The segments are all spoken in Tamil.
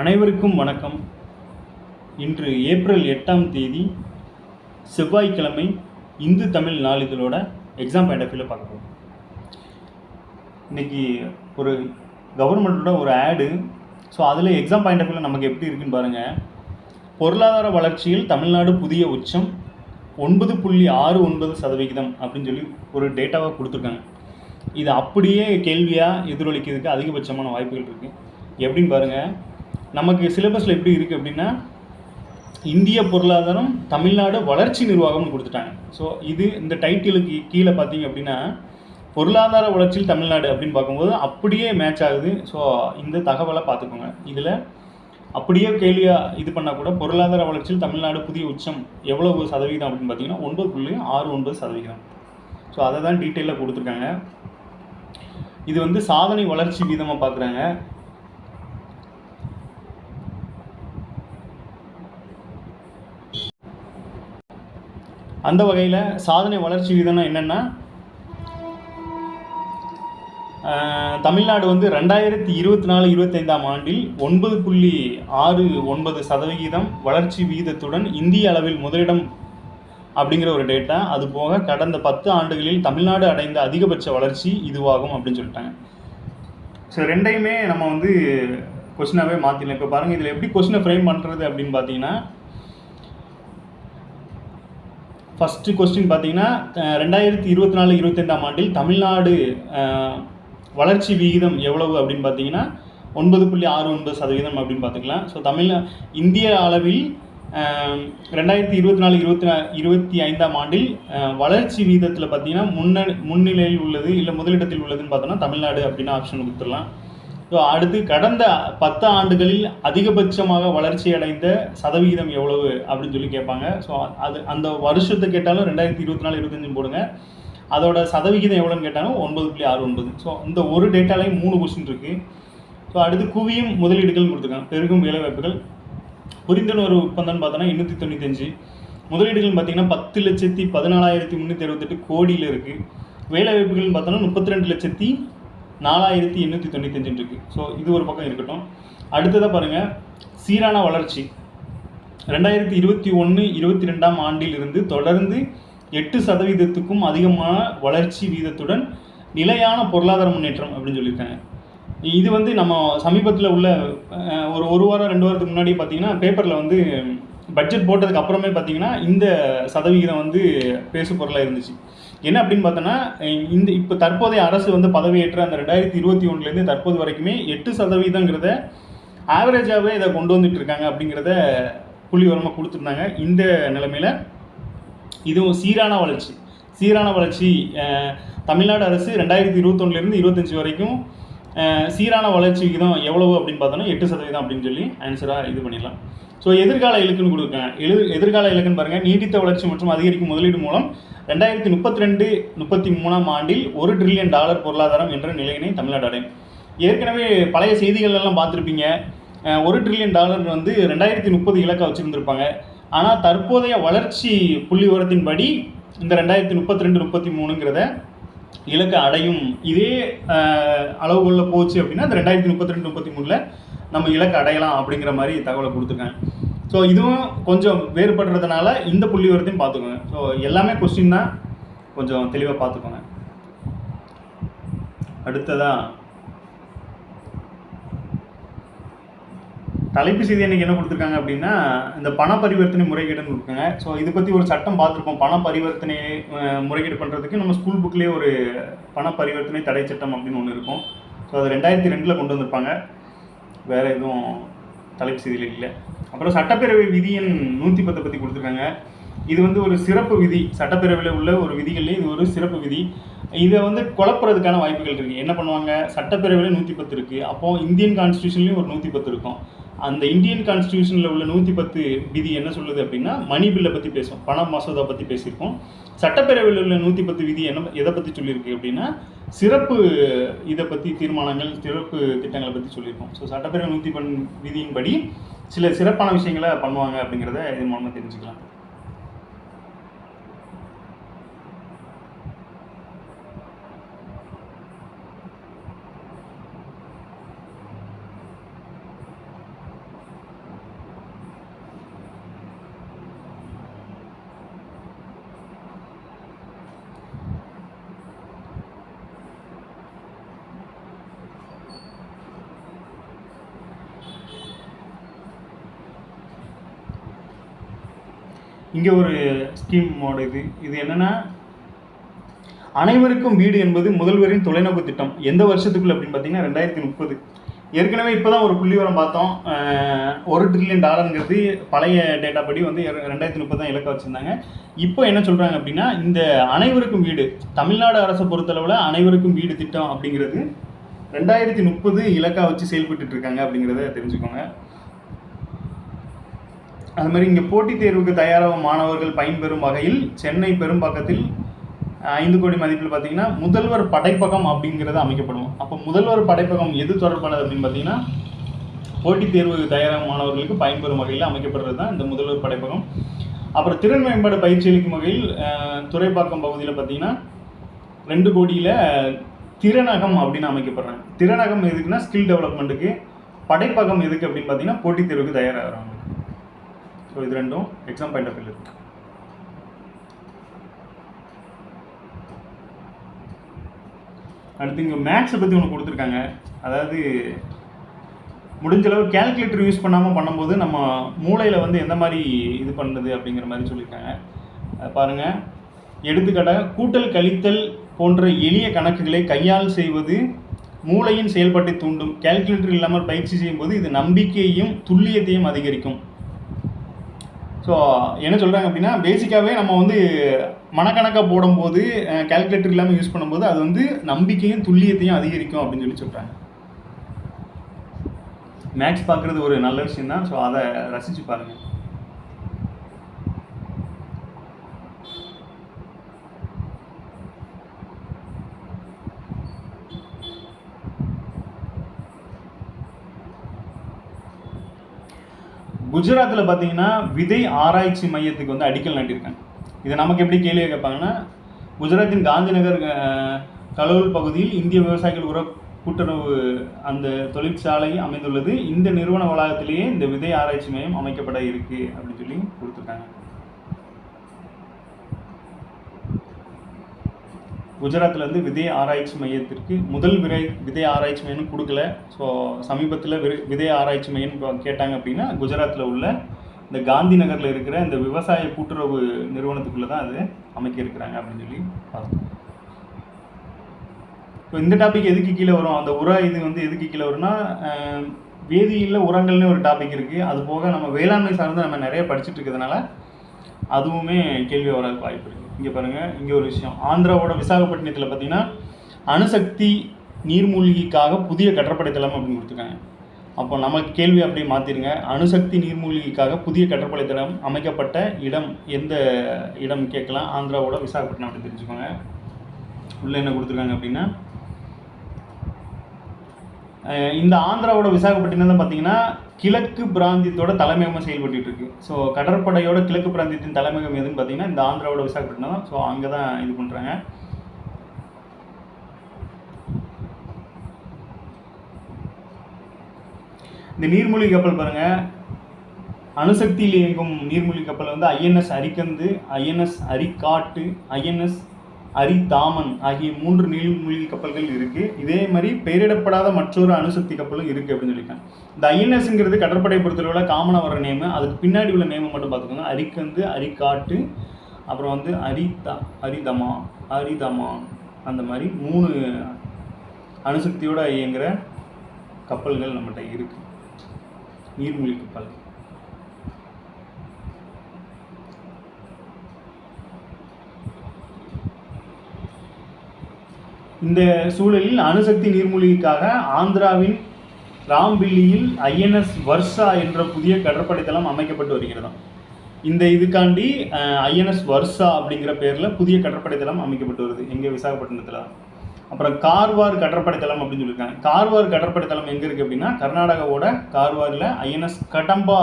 அனைவருக்கும் வணக்கம். இன்று ஏப்ரல் 8ஆம் தேதி செவ்வாய்க்கிழமை. இந்து தமிழ் நாளிதழோட எக்ஸாம் பாயிண்ட் ஆஃப் வியூவில் பார்க்குறோம். இன்றைக்கி ஒரு கவர்மெண்ட்டோட ஒரு ஆடு. ஸோ அதில் எக்ஸாம் பாயிண்ட் ஆஃப் வியூவில் நமக்கு எப்படி இருக்குன்னு பாருங்கள். பொருளாதார வளர்ச்சியில் தமிழ்நாடு புதிய உச்சம் 9.69% அப்படின்னு சொல்லி ஒரு டேட்டாவை கொடுத்துருக்காங்க. இது அப்படியே கேள்வியாக எதிரொலிக்கிறதுக்கு அதிகபட்சமான வாய்ப்புகள் இருக்குது. எப்படின்னு பாருங்கள். நமக்கு சிலபஸில் எப்படி இருக்குது அப்படின்னா, இந்திய பொருளாதாரம் தமிழ்நாடு வளர்ச்சி நிர்வாகம்னு கொடுத்துட்டாங்க. ஸோ இது இந்த டைட்டிலுக்கு கீழே பார்த்தீங்க அப்படின்னா, பொருளாதார வளர்ச்சியில் தமிழ்நாடு அப்படின்னு பார்க்கும்போது அப்படியே மேட்ச் ஆகுது. ஸோ இந்த தகவலை பார்த்துக்கோங்க. இதில் அப்படியே கேள்வியாக இது பண்ணால் கூட பொருளாதார வளர்ச்சியில் தமிழ்நாடு புதிய உச்சம் எவ்வளவு சதவீதம் அப்படின்னு பார்த்தீங்கன்னா 9.69%. ஸோ அதை தான் டீட்டெயிலாக கொடுத்துருக்காங்க. இது வந்து சாதனை வளர்ச்சி வீதமாக பார்க்குறாங்க. அந்த வகையில் சாதனை வளர்ச்சி வீதம்னா என்னென்னா, தமிழ்நாடு வந்து 2024-25ஆம் ஆண்டில் 9.69% வளர்ச்சி வீதத்துடன் இந்திய அளவில் முதலிடம் அப்படிங்கிற ஒரு டேட்டா. அது போக கடந்த 10 ஆண்டுகளில் தமிழ்நாடு அடைந்த அதிகபட்ச வளர்ச்சி இதுவாகும் அப்படின்னு சொல்லிட்டாங்க. ஸோ ரெண்டையுமே நம்ம வந்து கொஸ்டினாகவே மாற்றிடலாம். இப்போ பாருங்கள், இதில் எப்படி கொஸ்டினை ஃப்ரேம் பண்ணுறது அப்படின்னு பார்த்தீங்கன்னா, ஃபஸ்ட்டு கொஸ்டின் பார்த்தீங்கன்னா 2024-25ஆம் ஆண்டில் தமிழ்நாடு வளர்ச்சி விகிதம் எவ்வளவு அப்படின்னு பார்த்தீங்கன்னா 9.69% அப்படின்னு பார்த்துக்கலாம். ஸோ இந்திய அளவில் 2024-25ஆம் ஆண்டில் வளர்ச்சி வீதத்தில் பார்த்தீங்கன்னா முன்னிலையில் உள்ளது இல்லை முதலிடத்தில் உள்ளதுன்னு பார்த்தோன்னா தமிழ்நாடு அப்படின்னு ஆப்ஷன் கொடுத்துடலாம். ஸோ அடுத்து கடந்த 10 ஆண்டுகளில் அதிகபட்சமாக வளர்ச்சி அடைந்த சதவிகிதம் எவ்வளவு அப்படின்னு சொல்லி கேட்பாங்க. ஸோ அந்த வருஷத்தை கேட்டாலும் 2024-25 போடுங்க. அதோட சதவிகிதம் எவ்வளோன்னு கேட்டாலும் 9.69. ஸோ இந்த ஒரு டேட்டாலையும் 3 கொஸ்டின் இருக்குது. ஸோ அடுத்து குவியும் முதலீடுகள் கொடுத்துருக்காங்க. பெருகும் வேலைவாய்ப்புகள். புரிந்துணர்வு ஒப்பந்தம்னு பார்த்தோன்னா 895. முதலீடுகள் பார்த்தீங்கன்னா 10,14,368 கோடியில் இருக்குது. வேலைவாய்ப்புகள்னு பார்த்தோன்னா 32,04,895 இருக்குது. ஸோ இது ஒரு பக்கம் இருக்கட்டும். அடுத்ததாக பாருங்கள், சீரான வளர்ச்சி 2021-22ஆம் ஆண்டில் இருந்து தொடர்ந்து 8% அதிகமான வளர்ச்சி வீதத்துடன் நிலையான பொருளாதார முன்னேற்றம் அப்படின்னு சொல்லியிருக்காங்க. இது வந்து நம்ம சமீபத்தில் உள்ள ஒரு வாரம் 2 வாரத்துக்கு முன்னாடி பார்த்தீங்கன்னா பேப்பரில் வந்து பட்ஜெட் போட்டதுக்கு அப்புறமே பார்த்தீங்கன்னா இந்த சதவிகிதம் வந்து பேசு பொருளாக இருந்துச்சு. என்ன அப்படின்னு பார்த்தோன்னா, இப்போ தற்போதைய அரசு வந்து பதவியேற்ற அந்த 2021 தற்போது வரைக்குமே 8%ங்கிறத ஆவரேஜாகவே இதை கொண்டு வந்துட்டு இருக்காங்க அப்படிங்கிறத புள்ளிவரமாக கொடுத்துருந்தாங்க. இந்த நிலைமையில் இதுவும் சீரான வளர்ச்சி தமிழ்நாடு அரசு 2021-25 வரைக்கும் சீரான வளர்ச்சி விகிதம் எவ்வளவு அப்படின்னு பார்த்தோன்னா 8% அப்படின்னு சொல்லி ஆன்சராக இது பண்ணிடலாம். ஸோ எதிர்கால இலக்குன்னு கொடுக்குறாங்க. எதிர்கால இலக்குன்னு பாருங்கள், நீடித்த வளர்ச்சி மற்றும் அதிகரிக்கும் முதலீடு மூலம் 2032-33ஆம் ஆண்டில் $1 டிரில்லியன் பொருளாதாரம் என்ற நிலையினை தமிழ்நாடு அடையும். ஏற்கனவே பழைய செய்திகள் எல்லாம் பார்த்துருப்பீங்க. $1 டிரில்லியன் வந்து 2030 இலக்கை வச்சுருந்துருப்பாங்க. ஆனால் தற்போதைய வளர்ச்சி புள்ளி விவரத்தின்படி இந்த 2032-33ங்கிறத இலக்கை அடையும். இதே அளவுகளில் போச்சு அப்படின்னா இந்த 2032-33 நம்ம இலக்கை அடையலாம் அப்படிங்கிற மாதிரி தகவலை கொடுத்துருக்காங்க. ஸோ இதுவும் கொஞ்சம் வேறுபடுறதுனால இந்த புள்ளி விவரத்தையும் பார்த்துக்கோங்க. ஸோ எல்லாமே கொஸ்டின் தான், கொஞ்சம் தெளிவாக பார்த்துக்கோங்க. அடுத்ததாக தலைப்பு செய்தி அன்றைக்கி என்ன கொடுத்துருக்காங்க அப்படின்னா, இந்த பண பரிவர்த்தனை முறைகேடுன்னு கொடுத்துருக்காங்க. ஸோ இதை பற்றி ஒரு சட்டம் பார்த்துருப்போம். பண பரிவர்த்தனை முறைகேடு பண்ணுறதுக்கு நம்ம ஸ்கூல் புக்லேயே ஒரு பண பரிவர்த்தனை தடை சட்டம் அப்படின்னு ஒன்று இருக்கும். ஸோ அது 2002 கொண்டு வந்திருப்பாங்க. வேறு எதுவும் தலைப்பு செய்தியில் இல்லை. அப்புறம் சட்டப்பேரவை விதி எண் 110 பற்றி கொடுத்துருக்காங்க. இது வந்து ஒரு சிறப்பு விதி. சட்டப்பேரவையில் உள்ள ஒரு விதிகள்லேயே இது ஒரு சிறப்பு விதி. இதை வந்து குழப்புறதுக்கான வாய்ப்புகள் இருக்குது. என்ன பண்ணுவாங்க, சட்டப்பேரவையில் 110 இருக்குது. அப்போது இந்தியன் கான்ஸ்டியூஷன்லேயும் ஒரு 110 இருக்கும். அந்த இந்தியன் கான்ஸ்டியூஷனில் உள்ள 110 விதி என்ன சொல்லுது அப்படின்னா, மணி பில்லை பற்றி பேசும், பண மசோதா பற்றி பேசியிருக்கோம். சட்டப்பேரவையில் உள்ள 110 விதி எதை பற்றி சொல்லியிருக்கு அப்படின்னா, சிறப்பு இதை பற்றி தீர்மானங்கள், சிறப்பு திட்டங்களை பற்றி சொல்லியிருக்கோம். ஸோ சட்டப்பேரவை 110 விதியின்படி சில சிறப்பான விஷயங்களை பண்ணுவாங்க அப்படிங்கிறத இதன் மூலமாக தெரிஞ்சுக்கலாம். இங்கே ஒரு ஸ்கீமோட இது என்னென்னா, அனைவருக்கும் வீடு என்பது முதல்வரின் தொலைநோக்கு திட்டம் எந்த வருஷத்துக்குள்ள அப்படின்னு பார்த்தீங்கன்னா 2030. ஏற்கனவே இப்போ தான் ஒரு புள்ளிவரம் பார்த்தோம். $1 trillion பழைய டேட்டா படி வந்து 2030 தான் இலக்கை வச்சுருந்தாங்க. இப்போ என்ன சொல்கிறாங்க அப்படின்னா, இந்த அனைவருக்கும் வீடு, தமிழ்நாடு அரசை பொறுத்தளவில் அனைவருக்கும் வீடு திட்டம் அப்படிங்கிறது 2030 இலக்கா வச்சு செயல்பட்டு இருக்காங்க அப்படிங்கிறத தெரிஞ்சுக்கோங்க. அது மாதிரி இங்கே போட்டித் தேர்வுக்கு தயாராகும் மாணவர்கள் பயன்பெறும் வகையில் சென்னை பெரும்பாக்கத்தில் 5 கோடி மதிப்பில் பார்த்தீங்கன்னா முதல்வர் படைப்பகம் அப்படிங்கிறது அமைக்கப்படும். அப்போ முதல்வர் படைப்பகம் எது தொடர்பானது அப்படின்னு பார்த்தீங்கன்னா, போட்டித் தேர்வு தயாராகும் மாணவர்களுக்கு பயன்பெறும் வகையில் அமைக்கப்படுறது தான் இந்த முதல்வர் படைப்பகம். அப்புறம் திறன் மேம்பாடு பயிற்சி அளிக்கும் வகையில் துறைப்பாக்கம் பகுதியில் பார்த்தீங்கன்னா 2 கோடியில் திறனகம் அப்படின்னு அமைக்கப்படுறாங்க. திறனகம் எதுக்குன்னா ஸ்கில் டெவலப்மெண்ட்டுக்கு, படைப்பகம் எதுக்கு அப்படின்னு பார்த்தீங்கன்னா போட்டித் தேர்வுக்கு தயாராகிறாங்க. ஸோ இது ரெண்டும் எக்ஸாம் பாயிண்ட் ஆஃப் வியூ இருக்குது. அடுத்து இங்கே மேக்ஸை பற்றி ஒன்று கொடுத்துருக்காங்க. அதாவது முடிஞ்சளவு கேல்குலேட்டர் யூஸ் பண்ணாமல் பண்ணும்போது நம்ம மூளையில் வந்து எந்த மாதிரி இது பண்ணுறது அப்படிங்கிற மாதிரி சொல்லியிருக்காங்க. பாருங்கள், எடுத்துக்காட்டாக கூட்டல் கழித்தல் போன்ற எளிய கணக்குகளை கையால் செய்வது மூளையின் செயல்பாட்டை தூண்டும். கேல்குலேட்டர் இல்லாமல் பயிற்சி செய்யும்போது இது நம்பிக்கையையும் துல்லியத்தையும் அதிகரிக்கும். ஸோ என்ன சொல்கிறாங்க அப்படின்னா, பேசிக்காகவே நம்ம வந்து மனக்கணக்காக போடும்போது கேல்குலேட்டர் இல்லாமல் யூஸ் பண்ணும்போது அது வந்து நம்பிக்கையும் துல்லியத்தையும் அதிகரிக்கும் அப்படின்னு சொல்லி சொல்கிறாங்க. மேக்ஸ் பார்க்குறது ஒரு நல்ல விஷயம் தான். ஸோ அதை ரசித்து பாருங்கள். குஜராத்தில் பார்த்தீங்கன்னா விதை ஆராய்ச்சி மையத்துக்கு வந்து அடிக்கல் நாட்டியிருக்காங்க. இதை நமக்கு எப்படி கேள்வி கேட்பாங்கன்னா, குஜராத்தின் காந்தி நகர் கலோல் பகுதியில் இந்திய விவசாயிகள் உர கூட்டுறவு அந்த தொழிற்சாலை அமைந்துள்ளது. இந்த நிறுவன வளாகத்திலேயே இந்த விதை ஆராய்ச்சி மையம் அமைக்கப்பட இருக்கு அப்படின்னு சொல்லி கொடுத்துருக்காங்க. குஜராத்தில் வந்து விதை ஆராய்ச்சி மையத்திற்கு முதல் விதை ஆராய்ச்சி மையம் கொடுக்கல. ஸோ சமீபத்தில் விதை ஆராய்ச்சி மையம் கேட்டாங்க அப்படின்னா குஜராத்தில் உள்ள இந்த காந்தி நகரில் இருக்கிற இந்த விவசாய கூட்டுறவு நிறுவனத்துக்குள்ளே தான் அது அமைக்க இருக்கிறாங்க அப்படின்னு சொல்லி பார்த்தோம். இப்போ இந்த டாபிக் எதுக்கு கீழே வரும், அந்த இது வந்து எதுக்கு கீழே வரும்னா, வேதியியலில் உரங்கள்னு ஒரு டாபிக் இருக்குது. அது போக நம்ம வேளாண்மை சார்ந்து நம்ம நிறைய படிச்சுட்டு இருக்கிறதுனால அதுவுமே கேள்வி வராது வாய்ப்பு இருக்குது. இங்கே பாருங்கள், இங்கே ஒரு விஷயம், ஆந்திராவோட விசாகப்பட்டினத்தில் பார்த்தீங்கன்னா அணுசக்தி நீர்மூழ்கிக்காக புதிய கட்டப்படை தளம் அப்படின்னு கொடுத்துருக்காங்க. அப்போ நமக்கு கேள்வி அப்படியே மாற்றிடுங்க. அணுசக்தி நீர்மூழ்கிக்காக புதிய கட்டப்படை தளம் அமைக்கப்பட்ட இடம் எந்த இடம் கேட்கலாம். ஆந்திராவோட விசாகப்பட்டினம் அப்படின்னு தெரிஞ்சுக்கோங்க. உள்ளே என்ன கொடுத்துருக்காங்க அப்படின்னா, இந்த ஆந்திராவோட விசாகப்பட்டினம் தான் பார்த்தீங்கன்னா கிழக்கு பிராந்தியத்தோட தலைமையகமாக செயல்பட்டு இருக்கு. ஸோ கடற்படையோட கிழக்கு பிராந்தியத்தின் தலைமையகம் எதுன்னு பார்த்தீங்கன்னா இந்த ஆந்திராவோட விசாகப்பட்டினம் தான். ஸோ அங்கே தான் இது பண்ணுறாங்க. இந்த நீர்மூழ்கி கப்பல் பாருங்கள், அணுசக்தியில் இயங்கும் நீர்மூழ்கி கப்பல் வந்து INS அரிக்கந்து, INS அரிக்காட்டு, INS அரிதாமன் ஆகிய 3 நீர்மூழ்கி கப்பல்கள் இருக்குது. இதே மாதிரி பெயரிடப்படாத மற்றொரு அணுசக்தி கப்பலும் இருக்குது அப்படின்னு சொல்லியிருக்காங்க. இந்த INSங்கிறது கடற்படை பொறுத்தளவில் காமனாக வர நேமு. அதுக்கு பின்னாடி உள்ள நேமை மட்டும் பார்த்துக்கோங்க. அரிக்கந்து, அரிக்காட்டு, அப்புறம் வந்து அரிதமான் அந்த மாதிரி 3 அணுசக்தியோடு இயங்குகிற கப்பல்கள் நம்மகிட்ட இருக்குது, நீர்மூழ்கி கப்பல். இந்த சூழலில் அணுசக்தி நீர்மூழ்கிக்காக ஆந்திராவின் ராம்பில்லியில் INS வர்ஷா என்ற புதிய கடற்படை தளம் அமைக்கப்பட்டு வருகிறது. இந்த இதுக்காண்டி INS வர்ஷா அப்படிங்கிற பேரில் புதிய கடற்படை தளம் அமைக்கப்பட்டு வருது எங்கே விசாகப்பட்டினத்தில் தான். அப்புறம் கார்வார் கடற்படை தளம் அப்படின்னு சொல்லியிருக்காங்க. கார்வார் கடற்படை தளம் எங்கே இருக்குது அப்படின்னா கர்நாடகாவோட கார்வாரில் INS கடம்பா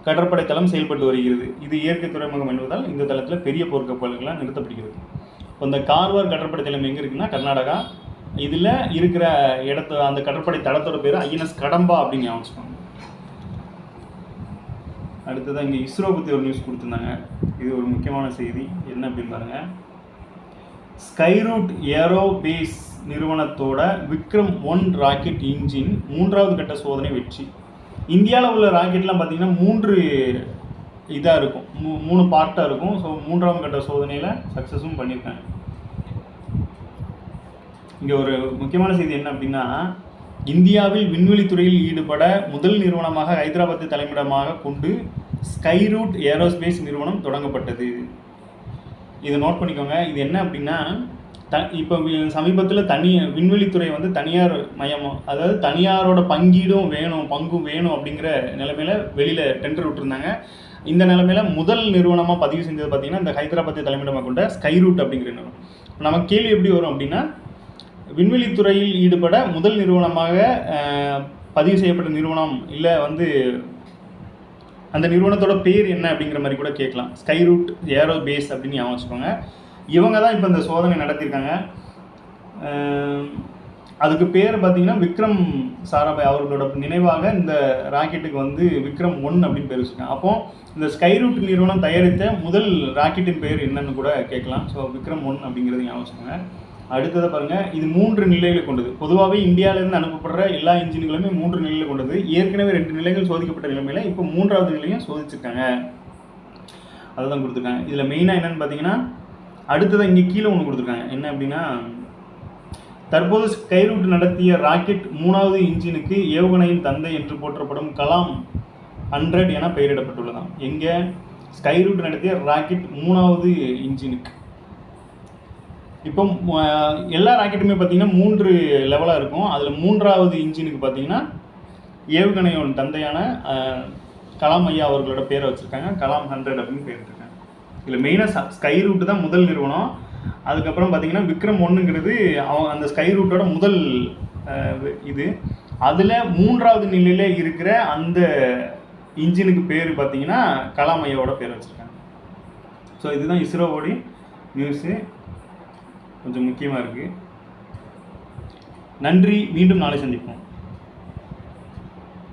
கடற்படை தளம் செயல்பட்டு வருகிறது. இது இயற்கை துறைமுகம் என்பதால் இந்த தளத்தில் பெரிய போர்க்கப்பல்கள்லாம் நிறுத்தப்படுகிறது. இந்த கார்வார் கடற்படை தளம் எங்கே இருக்குன்னா கர்நாடகா. இதில் இருக்கிற அந்த கடற்படை தளத்தோட பேர் INS கடம்பா அப்படின்னு ஞாபகம். அடுத்ததான் இங்கே இஸ்ரோ பற்றி ஒரு நியூஸ் கொடுத்துருந்தாங்க. இது ஒரு முக்கியமான செய்தி. என்ன அப்படின்னு பாருங்கள், ஸ்கைரூட் ஏரோபேஸ் நிறுவனத்தோட விக்ரம் 1 ராக்கெட் இன்ஜின் 3வது கட்ட சோதனை வெற்றி. இந்தியாவில் உள்ள ராக்கெட்லாம் பார்த்தீங்கன்னா 3 இதாக இருக்கும், 3 பார்ட்டாக இருக்கும். ஸோ 3ஆம் கட்ட சோதனையில் சக்ஸஸும் பண்ணியிருக்காங்க. இங்கே ஒரு முக்கியமான செய்தி என்ன அப்படின்னா, இந்தியாவில் விண்வெளித்துறையில் ஈடுபட முதல் நிறுவனமாக ஹைதராபாத்தை தலைமையிடமாக கொண்டு ஸ்கைரூட் ஏரோஸ்பேஸ் நிறுவனம் தொடங்கப்பட்டது. இதை நோட் பண்ணிக்கோங்க. இது என்ன அப்படின்னா, இப்போ சமீபத்தில் விண்வெளித்துறை வந்து தனியார் மயமாக, அதாவது தனியாரோட பங்கும் வேணும் அப்படிங்கிற நிலைமையில் வெளியில் டெண்டர் விட்டுருந்தாங்க. இந்த நிலைமையில் முதல் நிறுவனமாக பதிவு செஞ்சது பார்த்திங்கன்னா இந்த ஹைதராபாத்தை தலைமையிடமாக கொண்ட ஸ்கைரூட் அப்படிங்கிற நிறுவனம். நமக்கு கேள்வி எப்படி வரும் அப்படின்னா, விண்வெளித்துறையில் ஈடுபட முதல் நிறுவனமாக பதிவு செய்யப்பட்ட நிறுவனம் இல்லை வந்து அந்த நிறுவனத்தோட பேர் என்ன அப்படிங்கிற மாதிரி கூட கேட்கலாம். ஸ்கைரூட் ஏரோபேஸ் அப்படின்னு ஞாபகம் வச்சுக்கோங்க. இவங்க தான் இப்போ இந்த சோதனை நடத்தியிருக்காங்க. அதுக்கு பேர் பார்த்திங்கன்னா விக்ரம் சாராபாய் அவர்களோட நினைவாக இந்த ராக்கெட்டுக்கு வந்து விக்ரம் 1 அப்படின்னு பேர் வச்சுருக்காங்க. அப்போது இந்த ஸ்கைரூட் நிறுவனம் தயாரித்த முதல் ராக்கெட்டின் பேர் என்னன்னு கூட கேட்கலாம். ஸோ விக்ரம் 1 அப்படிங்கிறது ஞாபகம் வச்சுக்கோங்க. அடுத்ததை பாருங்கள், இது 3 நிலைகளை கொண்டது. பொதுவாகவே இந்தியாவிலேருந்து அனுப்பப்படுற எல்லா இன்ஜின்களுமே 3 நிலையில் கொண்டது. ஏற்கனவே 2 நிலைகள் சோதிக்கப்பட்ட நிலைமையில் இப்போ 3ஆவது நிலையும் சோதிச்சிருக்காங்க. அதை தான் கொடுத்துருக்காங்க. இதில் மெயினாக என்னென்னு பார்த்தீங்கன்னா, அடுத்ததான் இங்கே கீழே ஒன்று கொடுத்துருக்காங்க. என்ன அப்படின்னா, தற்போது ஸ்கைரூட் நடத்திய ராக்கெட் 3ஆவது இன்ஜினுக்கு ஏவுகணையின் தந்தை என்று போற்றப்படும் கலாம் 100 என பெயரிடப்பட்டுள்ளதாம். எங்கே ஸ்கைரூட் நடத்திய ராக்கெட் 3ஆவது இன்ஜினுக்கு. இப்போ எல்லா ராக்கெட்டுமே பார்த்திங்கன்னா 3 லெவலாக இருக்கும். அதில் 3ஆவது இன்ஜினுக்கு பார்த்திங்கன்னா ஏவுகணையோட தந்தையான கலாம் ஐயா அவர்களோட பேரை வச்சுருக்காங்க. கலாம் 100 அப்படின்னு பேர் இருக்காங்க. இதில் மெயினாக ஸ்கைரூட் தான் முதல் நிறுவனம். அதுக்கப்புறம் பார்த்திங்கன்னா விக்ரம் 1ங்கிறது அந்த ஸ்கைரூட்டோட முதல் இது. அதில் 3ஆவது நிலையில் இருக்கிற அந்த இன்ஜினுக்கு பேர் பார்த்திங்கன்னா கலாம் ஐயாவோட பேர் வச்சுருக்காங்க. ஸோ இதுதான் இஸ்ரோவோடைய நியூஸு. கொஞ்சம் முக்கியமாக இருக்குது. நன்றி. மீண்டும் நாளை சந்திப்போம்.